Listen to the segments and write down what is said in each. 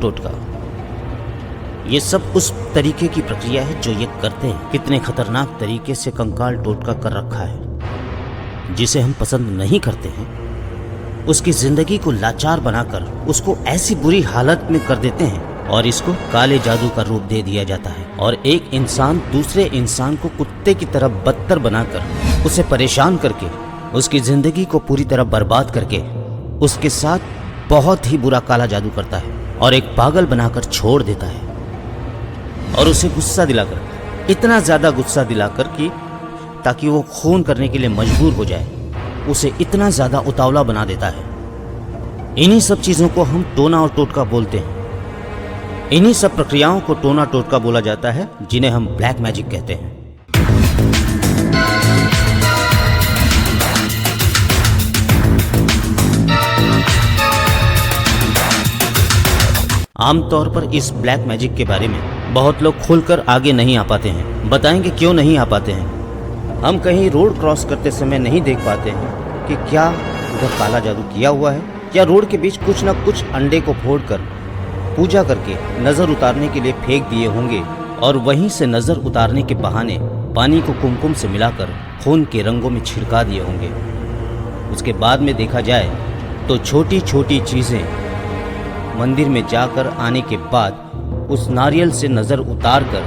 टोटका, ये सब उस तरीके की प्रक्रिया है जो ये करते हैं। कितने खतरनाक तरीके से कंकाल टोटका कर रखा है। जिसे हम पसंद नहीं करते हैं उसकी जिंदगी को लाचार बनाकर उसको ऐसी बुरी हालत में कर देते हैं और इसको काले जादू का रूप दे दिया जाता है। और एक इंसान दूसरे इंसान को कुत्ते की तरह बदतर बनाकर उसे परेशान करके उसकी जिंदगी को पूरी तरह बर्बाद करके उसके साथ बहुत ही बुरा काला जादू करता है और एक पागल बनाकर छोड़ देता है। और उसे गुस्सा दिलाकर, इतना ज्यादा गुस्सा दिलाकर कि ताकि वो खून करने के लिए मजबूर हो जाए, उसे इतना ज्यादा उतावला बना देता है। इन्हीं सब चीजों को हम टोना और टोटका बोलते हैं। इन्हीं सब प्रक्रियाओं को टोना टोटका बोला जाता है, जिन्हें हम ब्लैक मैजिक कहते हैं। आमतौर पर इस ब्लैक मैजिक के बारे में बहुत लोग खुलकर आगे नहीं आ पाते हैं। बताएंगे क्यों नहीं आ पाते हैं। हम कहीं रोड क्रॉस करते समय नहीं देख पाते हैं कि क्या उधर काला जादू किया हुआ है, क्या रोड के बीच कुछ न कुछ अंडे को फोड़कर पूजा करके नजर उतारने के लिए फेंक दिए होंगे और वहीं से नजर उतारने के बहाने पानी को कुमकुम से मिलाकर खून के रंगों में छिड़का दिए होंगे। उसके बाद में देखा जाए तो छोटी छोटी चीजें मंदिर में जाकर आने के बाद उस नारियल से नजर उतार कर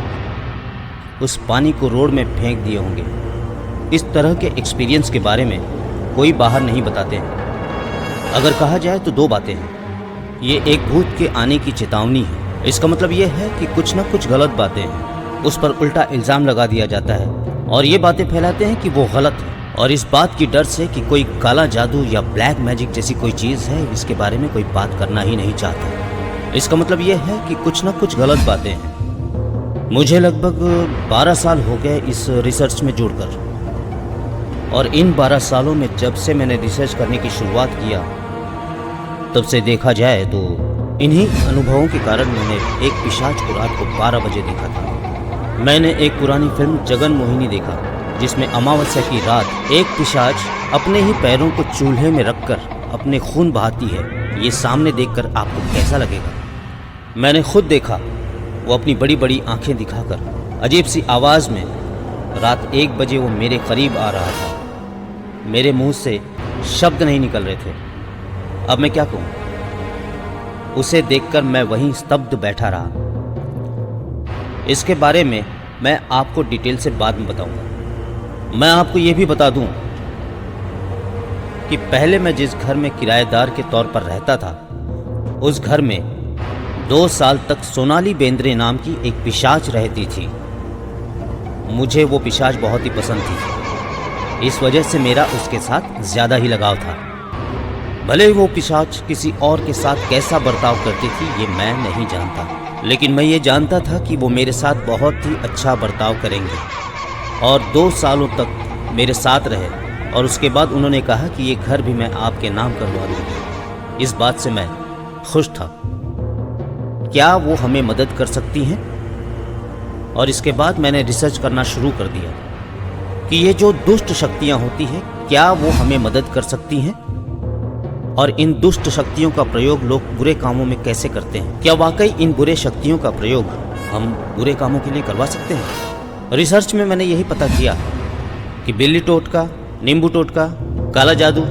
उस पानी को रोड में फेंक दिए होंगे। इस तरह के एक्सपीरियंस के बारे में कोई बाहर नहीं बताते हैं। अगर कहा जाए तो दो बातें हैं। ये एक भूत के आने की चेतावनी है। इसका मतलब ये है कि कुछ न कुछ गलत बातें हैं, उस पर उल्टा इल्ज़ाम लगा दिया जाता है और ये बातें फैलाते हैं कि वो गलत है। और इस बात की डर से कि कोई काला जादू या ब्लैक मैजिक जैसी कोई चीज़ है, इसके बारे में कोई बात करना ही नहीं चाहता। इसका मतलब ये है कि कुछ न कुछ गलत बातें हैं। मुझे लगभग 12 साल हो गए इस रिसर्च में जुड़कर, और इन 12 सालों में जब से मैंने रिसर्च करने की शुरुआत किया तब से देखा जाए तो इन्हीं अनुभवों के कारण मैंने एक पिशाच को रात को 12 बजे देखा था। मैंने एक पुरानी फिल्म जगन मोहिनी देखा जिसमें अमावस्या की रात एक पिशाच अपने ही पैरों को चूल्हे में रखकर अपने खून बहाती है। ये सामने देखकर आपको कैसा लगेगा? मैंने खुद देखा, वो अपनी बड़ी बड़ी आंखें दिखाकर अजीब सी आवाज़ में रात 1 बजे वो मेरे करीब आ रहा था। मेरे मुंह से शब्द नहीं निकल रहे थे। अब मैं क्या कहूँ? उसे देखकर मैं वहीं स्तब्ध बैठा रहा। इसके बारे में मैं आपको डिटेल से बाद में बताऊंगा। मैं आपको ये भी बता दूं कि पहले मैं जिस घर में किराएदार के तौर पर रहता था, उस घर में 2 साल तक सोनाली बेंद्रे नाम की एक पिशाच रहती थी। मुझे वो पिशाच बहुत ही पसंद थी। इस वजह से मेरा उसके साथ ज़्यादा ही लगाव था। भले ही वो पिशाच किसी और के साथ कैसा बर्ताव करती थी ये मैं नहीं जानता, लेकिन मैं ये जानता था कि वो मेरे साथ बहुत ही अच्छा बर्ताव करेंगे। और 2 सालों तक मेरे साथ रहे और उसके बाद उन्होंने कहा कि ये घर भी मैं आपके नाम करवा दूँगा। इस बात से मैं खुश था। क्या वो हमें मदद कर सकती हैं? और इसके बाद मैंने रिसर्च करना शुरू कर दिया कि ये जो दुष्ट शक्तियाँ होती हैं, क्या वो हमें मदद कर सकती हैं? और इन दुष्ट शक्तियों का प्रयोग लोग बुरे कामों में कैसे करते हैं? क्या वाकई इन बुरे शक्तियों का प्रयोग हम बुरे कामों के लिए करवा सकते हैं? रिसर्च में मैंने यही पता किया कि बिल्ली टोटका, नींबू टोटका, काला जादू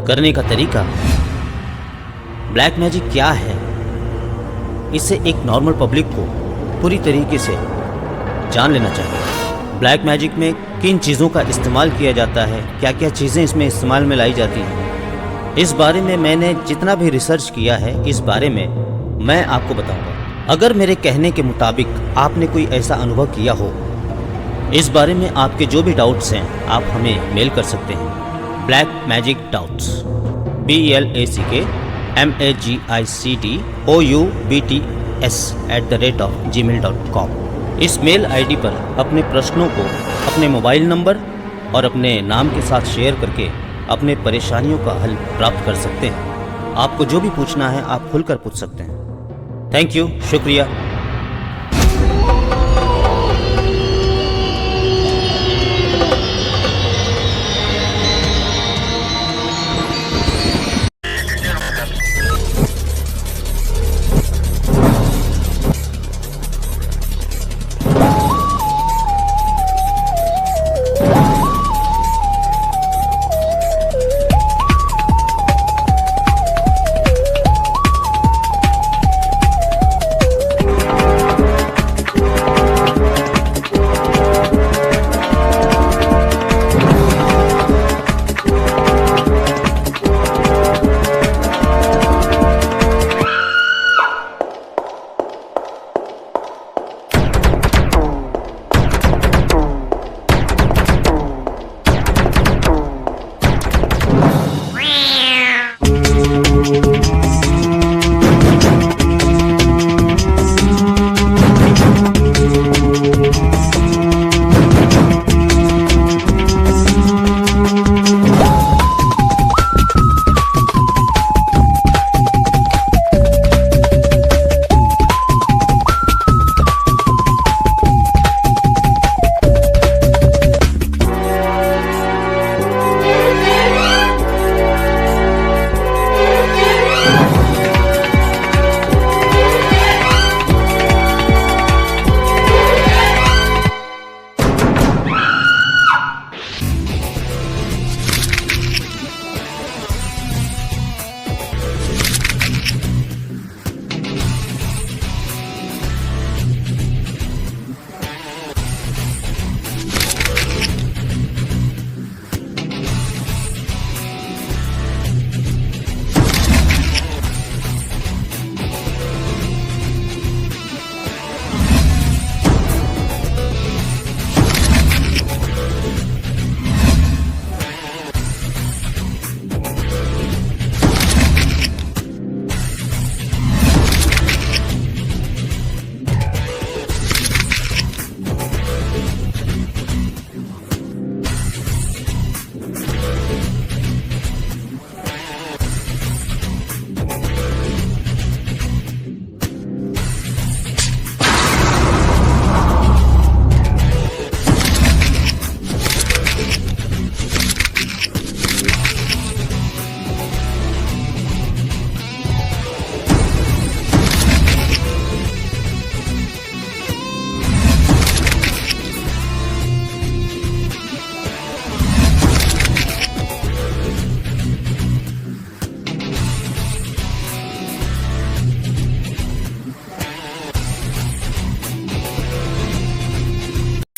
करने का तरीका, ब्लैक मैजिक क्या है, इससे एक नॉर्मल पब्लिक को पूरी तरीके से जान लेना चाहिए। ब्लैक मैजिक में किन चीज़ों का इस्तेमाल किया जाता है, क्या क्या चीज़ें इसमें इस्तेमाल में लाई जाती हैं, इस बारे में मैंने जितना भी रिसर्च किया है, इस बारे में मैं आपको बताऊंगा। अगर मेरे कहने के मुताबिक आपने कोई ऐसा अनुभव किया हो, इस बारे में आपके जो भी डाउट्स हैं आप हमें मेल कर सकते हैं। Black magic doubts BLACKMAGICDOUBTS@gmail.com। इस मेल आईडी पर अपने प्रश्नों को अपने मोबाइल नंबर और अपने नाम के साथ शेयर करके अपने परेशानियों का हल प्राप्त कर सकते हैं। आपको जो भी पूछना है आप खुलकर पूछ सकते हैं। थैंक यू, शुक्रिया।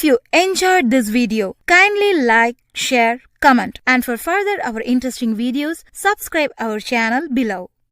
you enjoyed this video, kindly like, share, comment, and for further our interesting videos, subscribe our channel below.